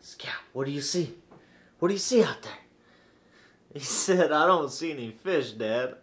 Scout, what do you see? What do you see out there? He said, I don't see any fish, Dad.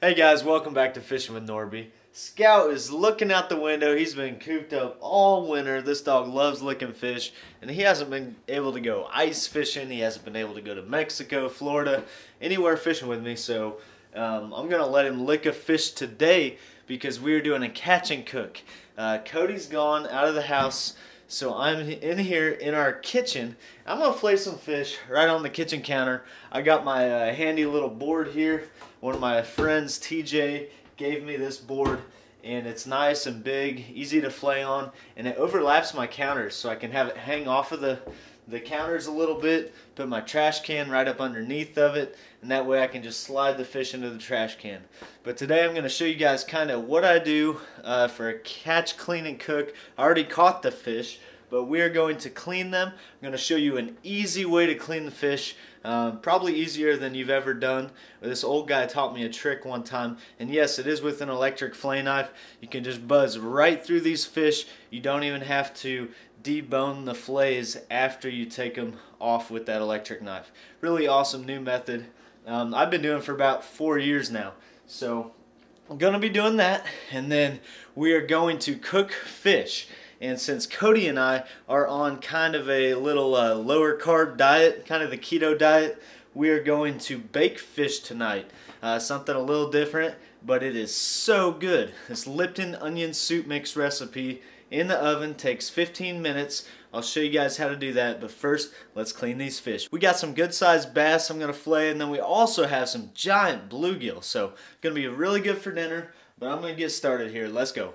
Hey guys, welcome back to Fishing with Nordbye. Scout is looking out the window. He's been cooped up all winter. This dog loves licking fish, and he hasn't been able to go ice fishing. He hasn't been able to go to Mexico, Florida, anywhere fishing with me. So I'm going to let him lick a fish today because we are doing a catch and cook. Cody's gone out of the house, so I'm in here in our kitchen. I'm going to fillet some fish right on the kitchen counter. I got my handy little board here. One of my friends, TJ, gave me this board, and it's nice and big, easy to fillet on, and it overlaps my counters, so I can have it hang off of the counters a little bit, put my trash can right up underneath of it, and that way I can just slide the fish into the trash can. But today I'm going to show you guys kind of what I do for a catch, clean, and cook. I already caught the fish, but we are going to clean them. I'm going to show you an easy way to clean the fish, probably easier than you've ever done. This old guy taught me a trick one time, and yes, it is with an electric fillet knife. You can just buzz right through these fish. You don't even have to debone the fillets after you take them off with that electric knife. Really awesome new method. I've been doing it for about 4 years now. So I'm going to be doing that, and then we are going to cook fish. And since Cody and I are on kind of a little lower carb diet, kind of the keto diet, we are going to bake fish tonight. Something a little different, but it is so good. This Lipton onion soup mix recipe in the oven takes 15 minutes. I'll show you guys how to do that, but first, let's clean these fish. We got some good sized bass I'm going to fillet, and then we also have some giant bluegill. So, it's going to be really good for dinner, but I'm going to get started here. Let's go.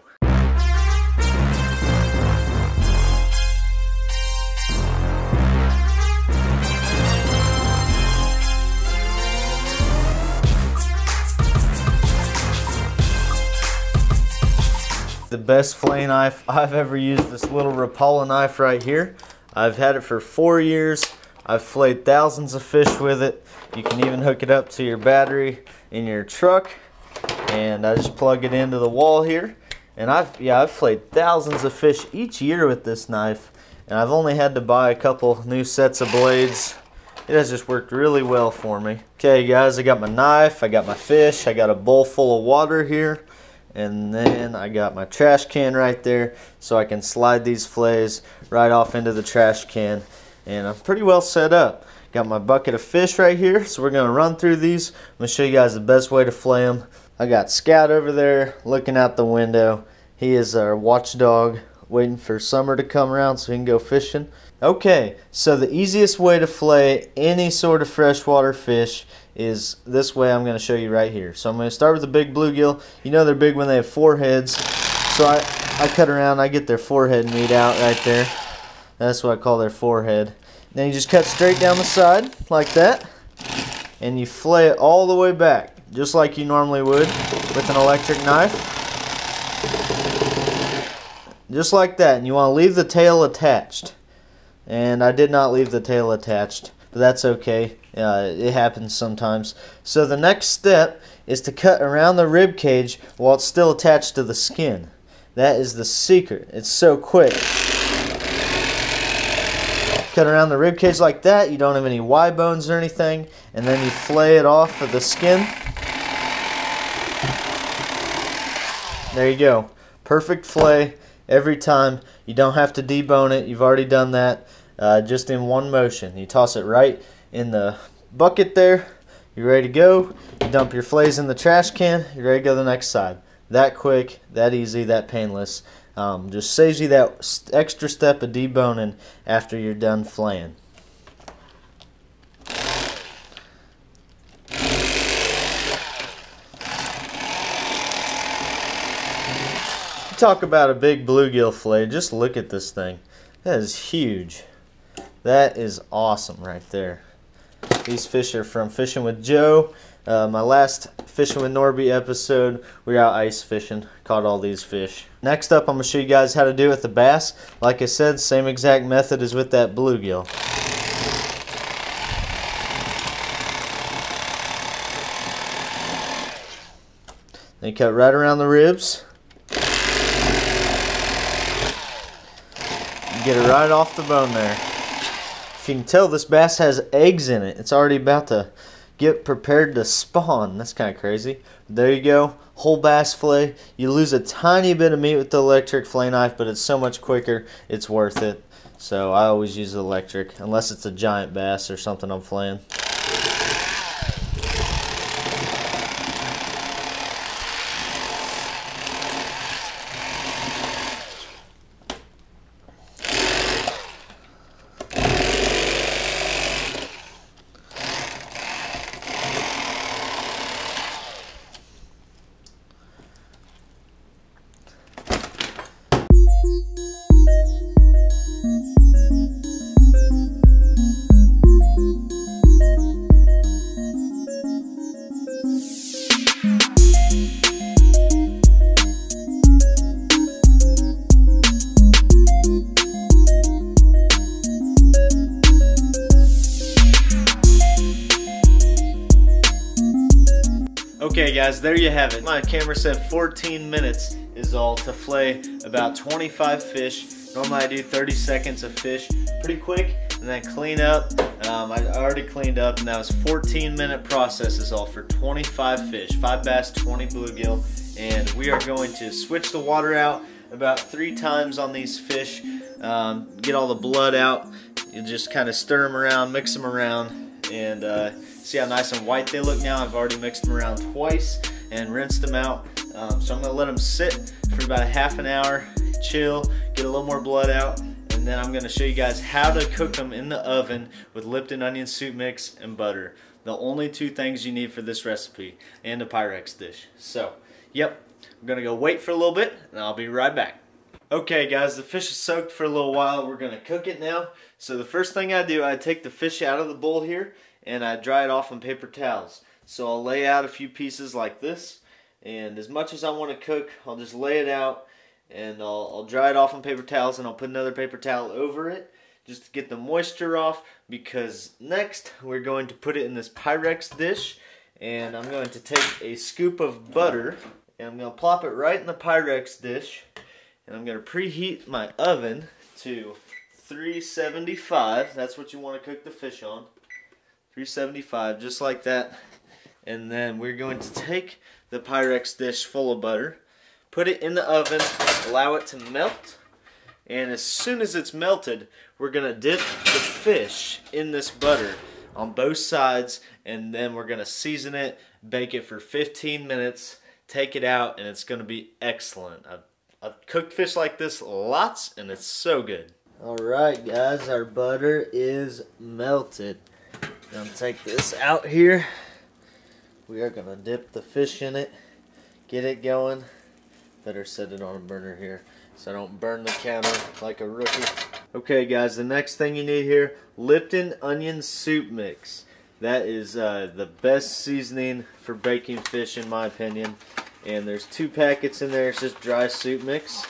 The best fillet knife I've ever used, this little Rapala knife right here. I've had it for 4 years. I've filleted thousands of fish with it. You can even hook it up to your battery in your truck, and I just plug it into the wall here. And I've filleted thousands of fish each year with this knife, and I've only had to buy a couple new sets of blades. It has just worked really well for me. Okay guys, I got my knife, I got my fish, I got a bowl full of water here. And then I got my trash can right there, so I can slide these fillets right off into the trash can. And I'm pretty well set up. Got my bucket of fish right here, so we're going to run through these. I'm going to show you guys the best way to fillet them. I got Scout over there looking out the window. He is our watchdog, waiting for summer to come around so he can go fishing. Okay, so the easiest way to fillet any sort of freshwater fish is this way I'm going to show you right here. So I'm going to start with the big bluegill. You know they're big when they have foreheads. So I cut around, I get their forehead meat out right there. That's what I call their forehead. Then you just cut straight down the side like that. And you fillet it all the way back, just like you normally would with an electric knife. Just like that. And you want to leave the tail attached. And I did not leave the tail attached, but that's okay. It happens sometimes. So the next step is to cut around the rib cage while it's still attached to the skin. That is the secret. It's so quick. Cut around the rib cage like that. You don't have any Y bones or anything, and then you fillet it off of the skin. There you go. Perfect fillet every time. You don't have to debone it. You've already done that just in one motion. You toss it right in the bucket there. You're ready to go. You dump your fillets in the trash can. You're ready to go to the next side. That quick, that easy, that painless. Just saves you that extra step of deboning after you're done filleting. Talk about a big bluegill fillet. Just look at this thing. That is huge. That is awesome right there. These fish are from Fishing with Joe. My last Fishing with Nordbye episode, we were out ice fishing. Caught all these fish. Next up, I'm going to show you guys how to do it with the bass. Like I said, same exact method as with that bluegill. Then you cut right around the ribs. Get it right off the bone there. If you can tell, this bass has eggs in it. It's already about to get prepared to spawn. That's kind of crazy. There you go, whole bass fillet. You lose a tiny bit of meat with the electric fillet knife, but it's so much quicker, it's worth it. So I always use the electric, unless it's a giant bass or something I'm filleting. Okay guys, there you have it. My camera said 14 minutes is all to fillet about 25 fish. Normally I do 30 seconds of fish, pretty quick, and then clean up. I already cleaned up, and that was 14-minute process is all for 25 fish, 5 bass, 20 bluegill, and we are going to switch the water out about 3 times on these fish, get all the blood out. You just kind of stir them around, mix them around, and see how nice and white they look now. I've already mixed them around twice and rinsed them out. So I'm going to let them sit for about a half an hour, chill, get a little more blood out, and then I'm going to show you guys how to cook them in the oven with Lipton onion soup mix and butter. The only 2 things you need for this recipe, and a Pyrex dish. So, yep, I'm going to go wait for a little bit, and I'll be right back. Okay guys, the fish is soaked for a little while. We're going to cook it now. So the first thing I do, I take the fish out of the bowl here, and I dry it off on paper towels. So I'll lay out a few pieces like this, and as much as I want to cook, I'll just lay it out, and I'll dry it off on paper towels, and I'll put another paper towel over it just to get the moisture off, because next we're going to put it in this Pyrex dish, and I'm going to take a scoop of butter, and I'm going to plop it right in the Pyrex dish, and I'm going to preheat my oven to 375. That's what you want to cook the fish on. 375, just like that. And then we're going to take the Pyrex dish full of butter, put it in the oven, allow it to melt, and as soon as it's melted, we're going to dip the fish in this butter on both sides, and then we're going to season it, bake it for 15 minutes, take it out, and it's going to be excellent. I've cooked fish like this lots, and it's so good. Alright guys, our butter is melted. Gonna take this out here. We are gonna dip the fish in it, get it going. Better set it on a burner here so I don't burn the counter like a rookie. Okay guys, the next thing you need here, Lipton onion soup mix. That is the best seasoning for baking fish in my opinion. And there's 2 packets in there. It's just dry soup mix.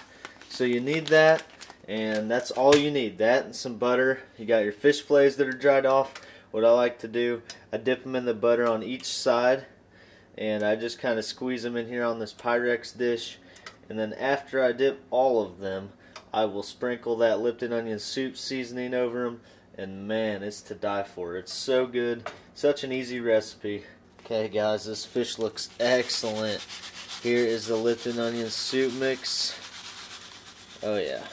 So you need that, and that's all you need. That and some butter. You got your fish fillets that are dried off. What I like to do, I dip them in the butter on each side, and I just kind of squeeze them in here on this Pyrex dish. And then after I dip all of them, I will sprinkle that Lipton onion soup seasoning over them, and man, it's to die for. It's so good. Such an easy recipe. Okay guys, this fish looks excellent. Here is the Lipton onion soup mix. Oh yeah,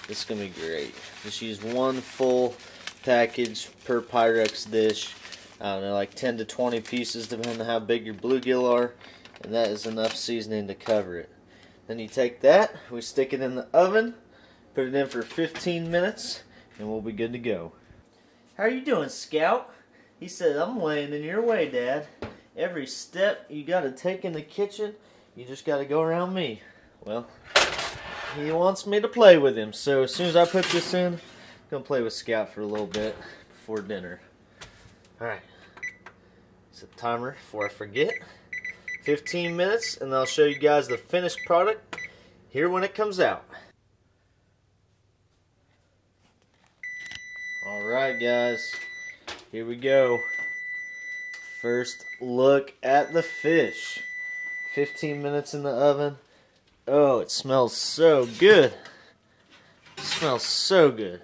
this is going to be great. Just use 1 full package per Pyrex dish. I don't know, like 10 to 20 pieces depending on how big your bluegill are, and that is enough seasoning to cover it. Then you take that, we stick it in the oven, put it in for 15 minutes, and we'll be good to go. How are you doing, Scout? He said, I'm laying in your way, Dad. Every step you got to take in the kitchen, you just got to go around me. Well, he wants me to play with him, so as soon as I put this in, I'm going to play with Scout for a little bit before dinner. Alright, set the timer before I forget. 15 minutes, and I'll show you guys the finished product here when it comes out. Alright guys, here we go. First look at the fish. 15 minutes in the oven. Oh, it smells so good. It smells so good.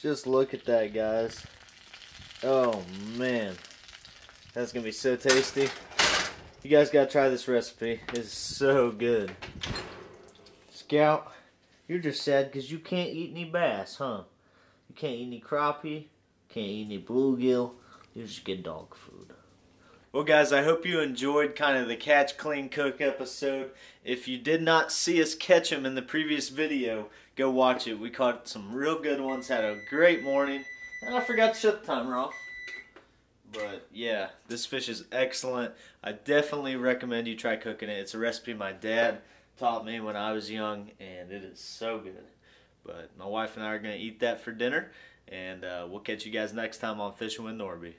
Just look at that, guys. Oh man, that's gonna be so tasty. You guys gotta try this recipe. It's so good. Scout, you're just sad because you can't eat any bass, huh? You can't eat any crappie, can't eat any bluegill. You just get dog food. Well, guys, I hope you enjoyed kind of the catch, clean, cook episode. If you did not see us catch them in the previous video, go watch it. We caught some real good ones, had a great morning, and I forgot to shut the timer off. But yeah, this fish is excellent. I definitely recommend you try cooking it. It's a recipe my dad taught me when I was young, and it is so good. But my wife and I are going to eat that for dinner, and we'll catch you guys next time on Fishing with Nordbye.